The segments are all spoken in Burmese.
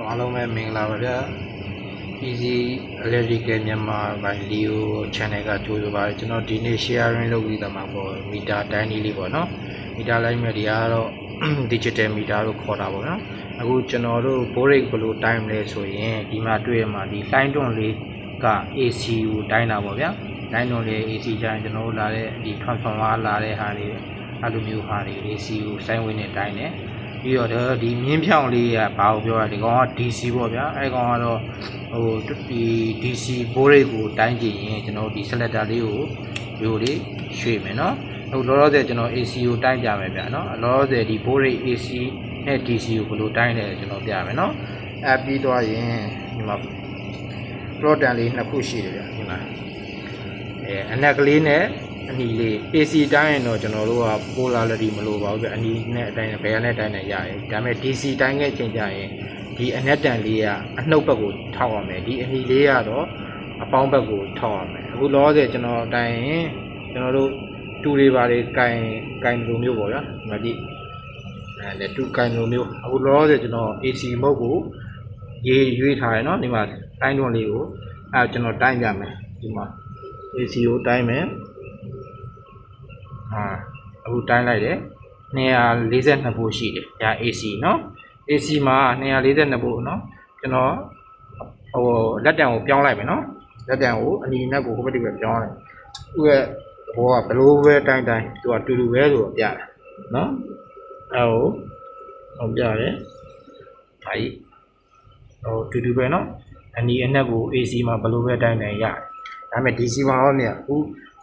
အားလုံးပဲမင်္ဂလာပါဗျာ Easy Electrical မြန်မာပိုင်း Leo Channel ကကြိုဆိုပါတယ်ကျွန်တော်ဒီနေ့ sharing လုပ်ပြီးသားမှာပေါ့မီတာတိုင်းလေးပေါ့နော်မီတာလိုင်းမဲ့ဒီကတော့ digital meter လို့ခေါ်တာပေါ့နော်အခုကျွန်တော်တို့ voltage ဘယ်လိုတိုင်းမလဲဆိုရင်ဒီမှာတွေ့ရမှာဒီလိုင်းတွန်းလေးက AC ကိုတိုင်းတာပေါ့ဗျာလိုင်းတွန်းလေး AC ကျရင်ကျွန်တော်တို့လာတဲ့ဒီ transformer လာတဲ့ဟာတွေအဲ့လိုမျိုးဟာတွေ AC ကိုစိုင်းဝင်နေတိုင်းတယ်ပြီးတော့ဒီမြင်းဖြောင်းလေးကဘာကိုပြောတာဒီကောင်က DC ပေါ့ဗျာအဲကောင်ကတော့ဟိုဒီ DC ဘိုးရိတ်ကိုတိုင်းကြည့်ရင်ကျွန်တော်ဒီ selector လေးကိုမျိုးလေးရွှေ့မယ်နော်အခုလောလောဆယ်ကျွန်တော် AC ကိုတိုင်းပြမယ်ဗျာနော်လောလောဆယ်ဒီဘိုးရိတ် AC နဲ့ DC ကိုဘယ်လိုတိုင်းလဲကျွန်တော်ပြမယ်နော်အဲပြီးတော့ရင်ဒီမှာ plot တန်လေးနှစ်ခုရှိတယ်ဗျာဒီမှာအနက်ကလေးနဲ့အနီလေး AC တိုင်းရင်တော့ကျွန်တော်တို့က polarity မလိုပါဘူးဗျအနီနဲ့အတိုင်းဘယ်နဲ့တိုင်းနဲ့ရတယ်ဒါပေမဲ့ DC တိုင်းခဲ့ချိန်ကြရင်ဒီအနက်တန်လေးကအနှုတ်ဘက်ကိုထောက်ရမယ်ဒီအနီလေးကတော့အပေါင်းဘက်ကိုထောက်ရမယ်အခုလောဆယ်ကျွန်တော်တိုင်းရင်ကျွန်တော်တို့တူတွေပါတွေကင်လိုမျိုးပေါ့ဗျာဒီမှာဒီလက်တူကင်လိုမျိုးအခုလောဆယ်ကျွန်တော် AC mode ကိုရွေးထားရနော်ဒီမှာတိုင်းတွန်းလေးကိုအဲကျွန်တော်တိုင်းပြမယ်ဒီမှာ AC ကိုတိုင်းမယ်အခုတိုင်းလိုက်တယ်242ဖို့ရှိတယ်ဒါ AC เนาะ AC မှာ242ဖို့เนาะကျွန်တော်ဟိုလက်တံကိုပြောင်းလိုက်မယ်เนาะလက်တံကိုအနီနဲ့ကိုဟိုဘက်ဒီဘက်ပြောင်းလိုက်သူ့ရဲ့ဘောကဘလို့ပဲတိုင်းသူကတူတူပဲလို့ပြတယ်เนาะအဲဟိုပြတယ်ဒါကြီးဟိုတူတူပဲเนาะအနီအနက်ကို AC မှာဘလို့ပဲတိုင်းရတယ်ဒါပေမဲ့ DC မှာတော့เนี่ยအခု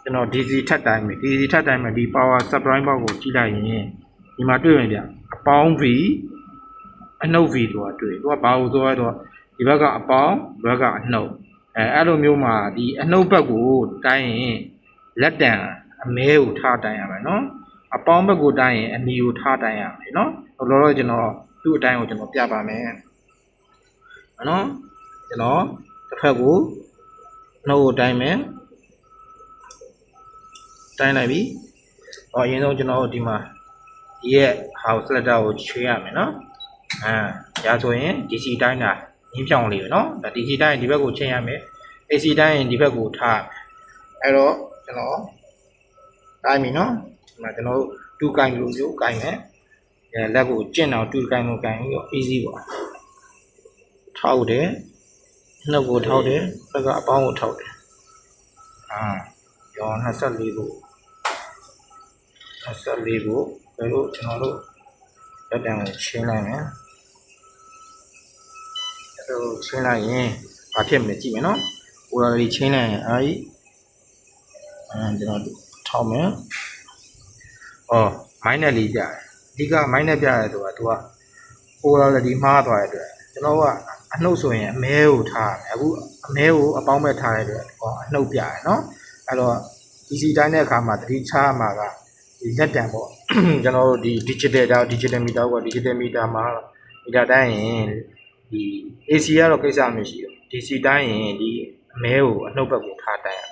ကျွန်တော် DC ထပ်တိုင်းမယ် DC ထပ်တိုင်းမယ်ဒီ power supply box ကိုကြည့်လိုက်ရင်ဒီမှာတွေ့ရင်ဗျအပေါင်း V အနှုတ် V တို့ကတွေ့သူကဘာလို့ဆိုတော့ဒီဘက်ကအပေါင်းဒီဘက်ကအနှုတ်အဲ့လိုမျိုးမှာဒီအနှုတ်ဘက်ကိုတိုင်းရင်လက်တံအမဲကိုထားတိုင်းရမယ်နော်အပေါင်းဘက်ကိုတိုင်းရင်အနီကိုထားတိုင်းရမယ်နော်လောလောကျွန်တော်သူ့အတိုင်းကိုကျွန်တော်ပြပါမယ်နော်ကျွန်တော်တစ်ဖက်ကိုနှုတ်ကိုတိုင်းမယ်တိုင်းလိုက်ပြီအရင်ဆုံးကျွန်တော်ဒီမှာဒီရဲ့ house selector ကိုချွေးရမယ်နော်ဒါဆိုရင် DC တိုင်းတာရင်းဖြောင်းလေးပဲနော်ဒါ DC တိုင်းဒီဘက်ကိုချိန်ရမယ် AC တိုင်းရင်ဒီဘက်ကိုထားအဲ့တော့ကျွန်တော်တိုင်းပြီနော်ဒီမှာကျွန်တော်တူကင်လိုမျိုးကင်မယ်လက်ကိုကျင့်အောင်တူကင်လိုကင်ပြီးတော့ easy ပေါ့ထောက်တယ်နှုတ်ကိုထောက်တယ်ဘက်ကအပေါင်းကိုထောက်တယ်ရော24ကိုဘယ်လိုကျွန်တော်တို့လက်တံကိုရှင်းလိုက်မယ်အဲ့လိုရှင်းလိုက်ရင်ဘာဖြစ်မလဲကြည့်မယ်နော်ဟိုလာလေးရှင်းလိုက်ရင်ကျွန်တော်ထောက်မယ်မိုင်းနဲ့လေးပြတယ်အဓိကမိုင်းနဲ့ပြရတယ်ဆိုတာသူကဟိုလာလေးမှားသွားတဲ့အတွက်ကျွန်တော်ကအနှုတ်ဆိုရင်အမဲကိုထားရတယ်အခုအမဲကိုအပေါင်းမဲ့ထားတဲ့အတွက်အနှုတ်ပြရတယ်နော်အဲ့တော့ DC တိုင်းတဲ့အခါမှာတတိချားမှာကဒီလက်တံပေါ့ကျွန်တော်တို့ဒီ digital meter ပေါ့ digital meter မှာမီတာတိုင်းရင်ဒီ AC ကတော့ကိစ္စမရှိဘူး DC တိုင်းရင်ဒီအမဲကိုအနှုတ်ဘက်ကိုထားတိုင်းရ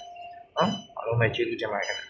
နော်အားလုံးပဲကျေးဇူးတင်ပါတယ်ခင်ဗျ